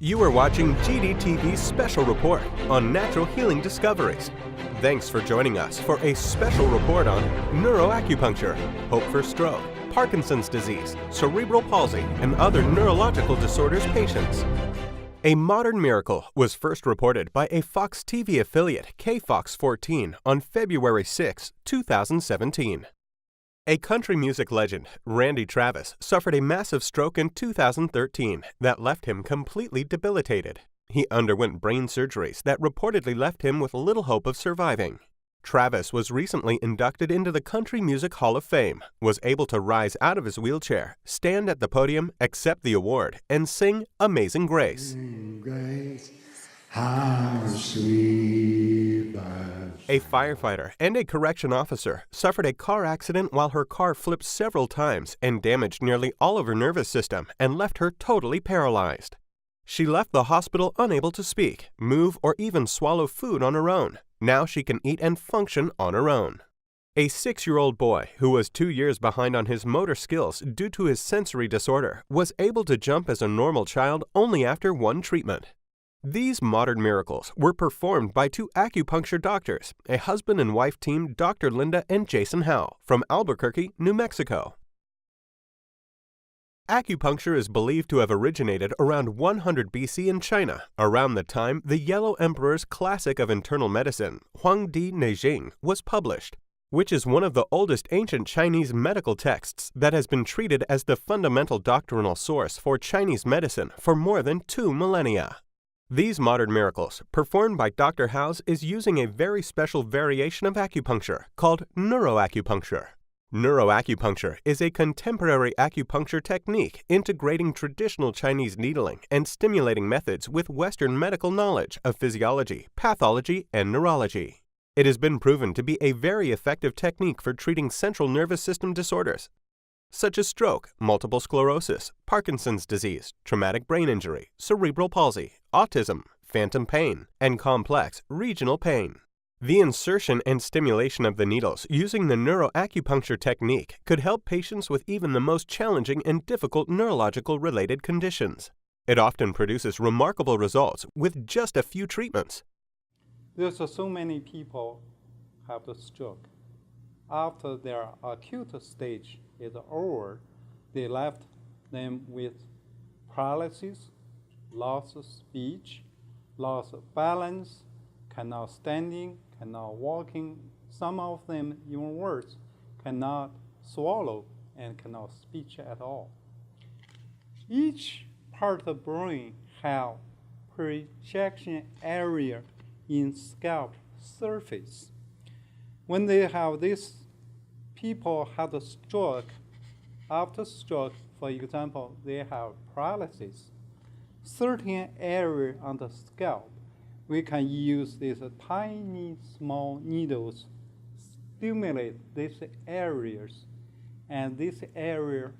You are watching GDTV's special report on natural healing discoveries. Thanks for joining us for a special report on Neuro Acupuncture, hope for stroke, Parkinson's disease, cerebral palsy, and other neurological disorders patients. A modern miracle was first reported by a Fox TV affiliate, KFOX 14, on February 6, 2017. A country music legend, Randy Travis, suffered a massive stroke in 2013 that left him completely debilitated. He underwent brain surgeries that reportedly left him with little hope of surviving. Travis was recently inducted into the Country Music Hall of Fame, was able to rise out of his wheelchair, stand at the podium, accept the award, and sing Amazing Grace. How sweet the A firefighter and a correction officer suffered a car accident while her car flipped several times and damaged nearly all of her nervous system and left her totally paralyzed. She left the hospital unable to speak, move, or even swallow food on her own. Now she can eat and function on her own. A 6-year-old boy who was 2 years behind on his motor skills due to his sensory disorder was able to jump as a normal child only after one treatment. These modern miracles were performed by 2 acupuncture doctors, a husband and wife team, Dr. Linda and Jason Howe, from Albuquerque, New Mexico. Acupuncture is believed to have originated around 100 BC in China, around the time the Yellow Emperor's classic of internal medicine, Huangdi Neijing, was published, which is one of the oldest ancient Chinese medical texts that has been treated as the fundamental doctrinal source for Chinese medicine for more than 2 millennia. These modern miracles, performed by Dr. House, is using a very special variation of acupuncture called Neuro Acupuncture. Neuro Acupuncture is a contemporary acupuncture technique integrating traditional Chinese needling and stimulating methods with Western medical knowledge of physiology, pathology, and neurology. It has been proven to be a very effective technique for treating central nervous system disorders, such as stroke, multiple sclerosis, Parkinson's disease, traumatic brain injury, cerebral palsy, autism, phantom pain, and complex regional pain. The insertion and stimulation of the needles using the neuro acupuncture technique could help patients with even the most challenging and difficult neurological related conditions. It often produces remarkable results with just a few treatments. There's so many people have the stroke. After their acute stage is over, they left them with paralysis, loss of speech, loss of balance, cannot standing, cannot walking. Some of them, even worse, cannot swallow and cannot speak at all. Each part of the brain has projection area in scalp surface. When they have this, people have a stroke. After stroke, for example, they have paralysis. Certain area on the scalp, we can use these tiny small needles, stimulate these areas, and this area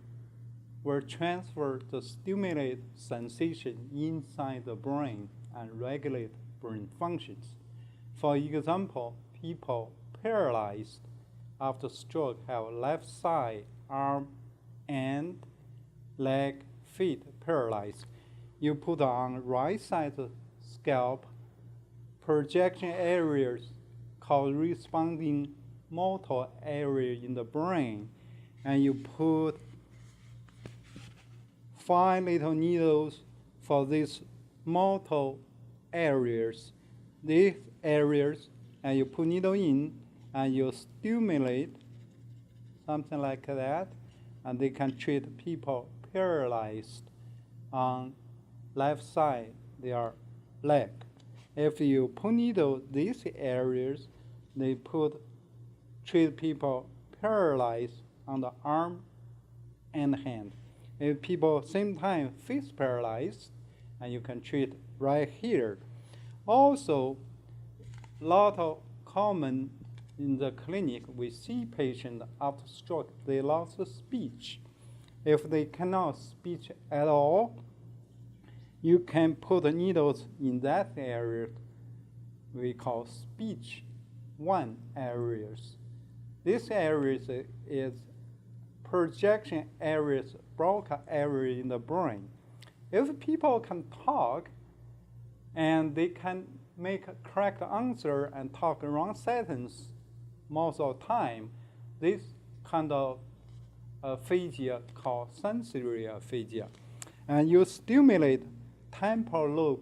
will transfer the stimulate sensation inside the brain and regulate brain functions. For example, people paralyzed after stroke have left side, arm, and leg, feet paralyzed. You put on right side scalp projection areas corresponding motor area in the brain, and you put 5 little needles for these motor areas. These areas, and you put needle in, and you stimulate, something like that, and they can treat people paralyzed on left side, their leg. If you put needle these areas, they treat people paralyzed on the arm and hand. If people same time face paralyzed, and you can treat right here. Also, lot of common in the clinic, we see patients after stroke, they lost speech. If they cannot speak at all, you can put the needles in that area we call speech 1 areas. This area is projection areas, broken area in the brain. If people can talk and they can make a correct answer and talk a wrong sentence most of the time, this kind of aphasia called sensory aphasia. And you stimulate temporal lobe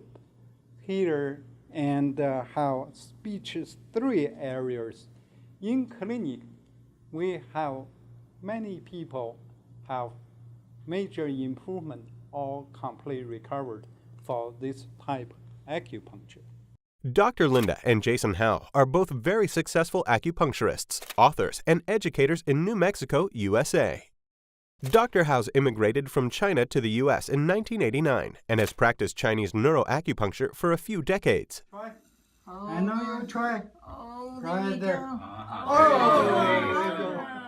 here and have speech 3 areas. In clinic, we have many people have major improvement or complete recovered for this type of acupuncture. Dr. Linda and Jason Howe are both very successful acupuncturists, authors, and educators in New Mexico, USA. Dr. Howe immigrated from China to the U.S. in 1989 and has practiced Chinese neuro acupuncture for a few decades. Try. I know you try. Right there.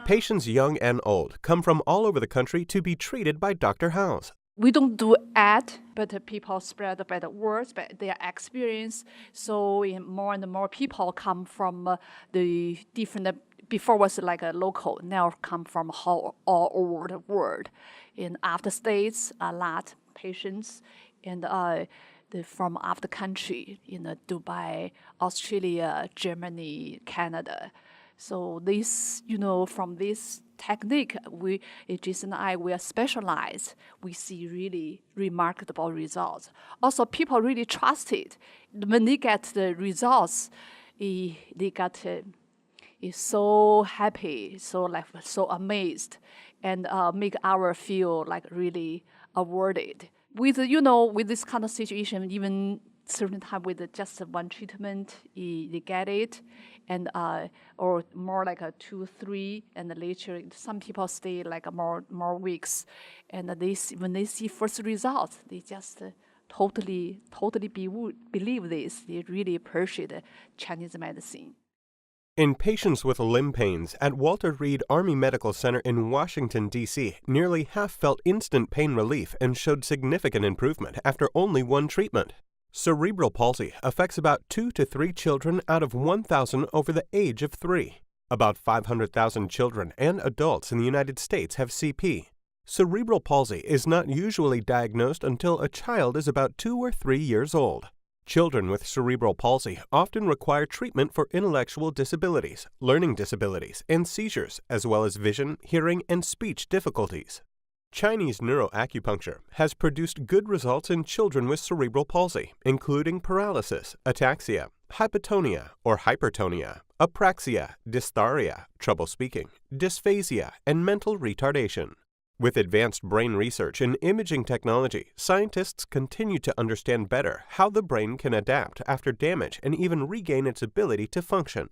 Patients young and old come from all over the country to be treated by Dr. Howe. We don't do ad, but people spread by the words, by their experience. So more and more people come from the different, before was like a local, now come from all over the world. In other states, a lot patients, and from other country, Dubai, Australia, Germany, Canada. So this, from this technique, Jason and I, we are specialized. We see really remarkable results. Also, people really trust it. When they get the results, they got is so happy, so amazed, and make our feel like really awarded. With with this kind of situation, even certain time with just one treatment, they get it, and or more like a 2, 3, and later some people stay like more weeks, and when they see first results, they just totally believe this. They really appreciate Chinese medicine. In patients with limb pains at Walter Reed Army Medical Center in Washington, D.C., nearly half felt instant pain relief and showed significant improvement after only one treatment. Cerebral palsy affects about 2 to 3 children out of 1,000 over the age of 3. About 500,000 children and adults in the United States have CP. Cerebral palsy is not usually diagnosed until a child is about 2 or 3 years old. Children with cerebral palsy often require treatment for intellectual disabilities, learning disabilities, and seizures, as well as vision, hearing, and speech difficulties. Chinese neuro acupuncture has produced good results in children with cerebral palsy, including paralysis, ataxia, hypotonia or hypertonia, apraxia, dysarthria, trouble speaking, dysphasia, and mental retardation. With advanced brain research and imaging technology, scientists continue to understand better how the brain can adapt after damage and even regain its ability to function.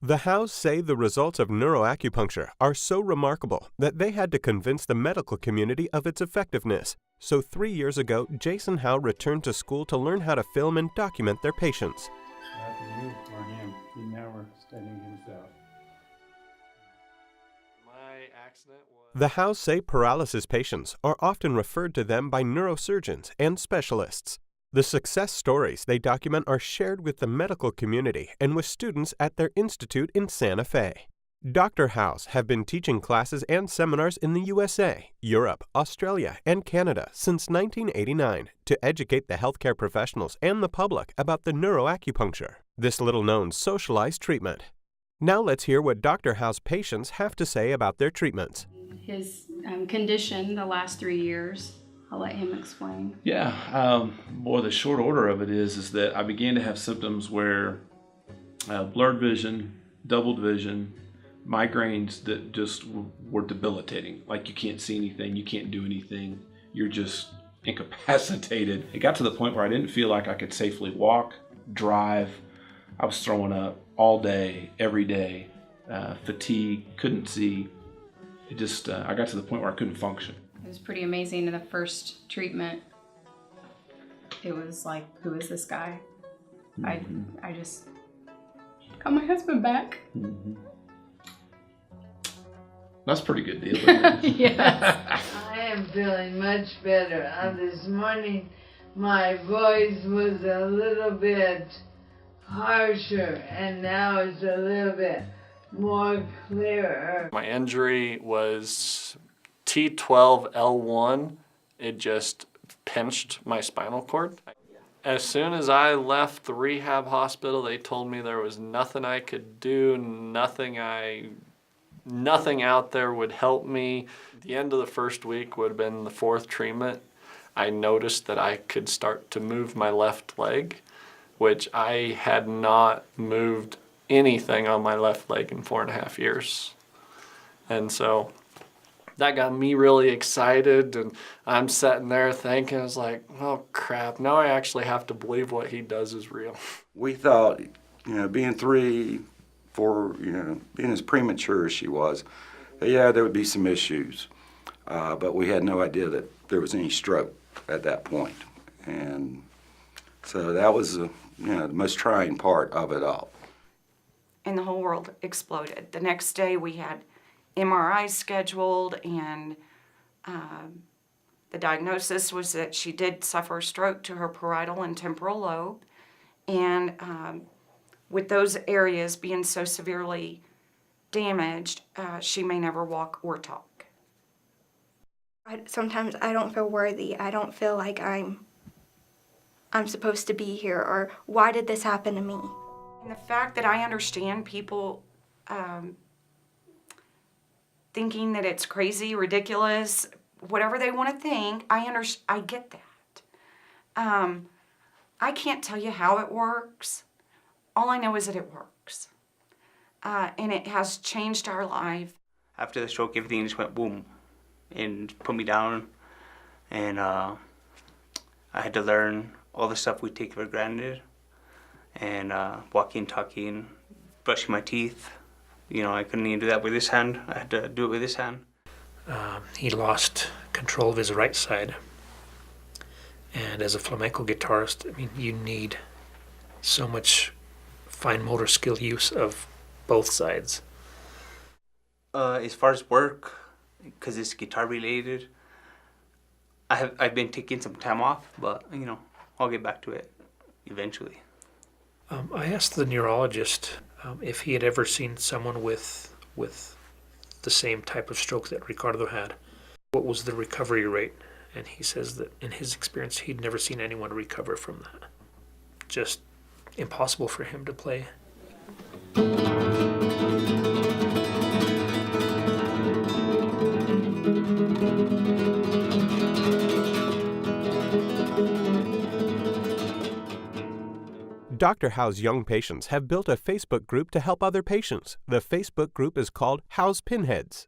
The Howes say the results of neuroacupuncture are so remarkable that they had to convince the medical community of its effectiveness. So 3 years ago, Jason Howe returned to school to learn how to film and document their patients. That's you or him. He never studied himself. The Howes say paralysis patients are often referred to them by neurosurgeons and specialists. The success stories they document are shared with the medical community and with students at their institute in Santa Fe. Dr. Howes have been teaching classes and seminars in the USA, Europe, Australia, and Canada since 1989 to educate the healthcare professionals and the public about the neuroacupuncture, this little-known socialized treatment. Now let's hear what Dr. Howes' patients have to say about their treatments. His condition the last 3 years, I'll let him explain. Yeah, boy, the short order of it is that I began to have symptoms where blurred vision, doubled vision, migraines that just were debilitating. Like you can't see anything, you can't do anything, you're just incapacitated. It got to the point where I didn't feel like I could safely walk, drive. I was throwing up all day, every day, fatigue, couldn't see. It just, I got to the point where I couldn't function. It was pretty amazing in the first treatment. It was like, who is this guy? Mm-hmm. I just got my husband back. Mm-hmm. That's a pretty good deal, isn't it? Yes. I am feeling much better. This morning my voice was a little bit harsher and now it's a little bit more clearer. My injury was T12L1. It just pinched my spinal cord. As soon as I left the rehab hospital, they told me there was nothing I could do, nothing out there would help me. The end of the first week would have been the 4th treatment. I noticed that I could start to move my left leg, which I had not moved anything on my left leg in 4.5 years. And so that got me really excited, and I'm sitting there thinking, I was like, oh crap, now I actually have to believe what he does is real. We thought, being 3, 4, being as premature as she was, yeah, there would be some issues. But we had no idea that there was any stroke at that point. And so that was the most trying part of it all. And the whole world exploded. The next day we had MRIs scheduled, and the diagnosis was that she did suffer a stroke to her parietal and temporal lobe. And with those areas being so severely damaged, she may never walk or talk. Sometimes I don't feel worthy. I don't feel like I'm supposed to be here, or why did this happen to me? And the fact that I understand people thinking that it's crazy, ridiculous, whatever they want to think, I get that. I can't tell you how it works. All I know is that it works. And it has changed our life. After the stroke, everything just went boom and put me down. And I had to learn all the stuff we take for granted. And walking, talking, brushing my teeth. I couldn't even do that with this hand. I had to do it with this hand. He lost control of his right side. And as a flamenco guitarist, you need so much fine motor skill use of both sides. As far as work, because it's guitar related, I've been taking some time off, but I'll get back to it eventually. I asked the neurologist if he had ever seen someone with the same type of stroke that Ricardo had. What was the recovery rate? And he says that in his experience, he'd never seen anyone recover from that. Just impossible for him to play. Dr. Howe's young patients have built a Facebook group to help other patients. The Facebook group is called Howe's Pinheads.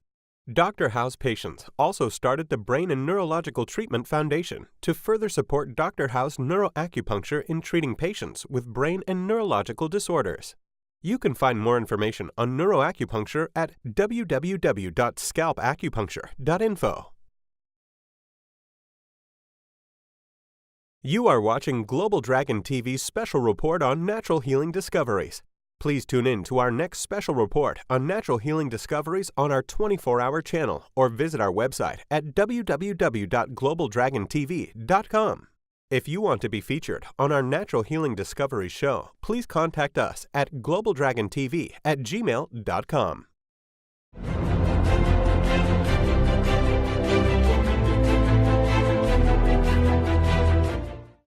Dr. Howe's patients also started the Brain and Neurological Treatment Foundation to further support Dr. Howe's Neuro Acupuncture in treating patients with brain and neurological disorders. You can find more information on Neuro Acupuncture at www.scalpacupuncture.info. You are watching Global Dragon TV's special report on natural healing discoveries. Please tune in to our next special report on natural healing discoveries on our 24-hour channel, or visit our website at www.globaldragontv.com. If you want to be featured on our Natural Healing Discoveries show, please contact us at globaldragontv@gmail.com.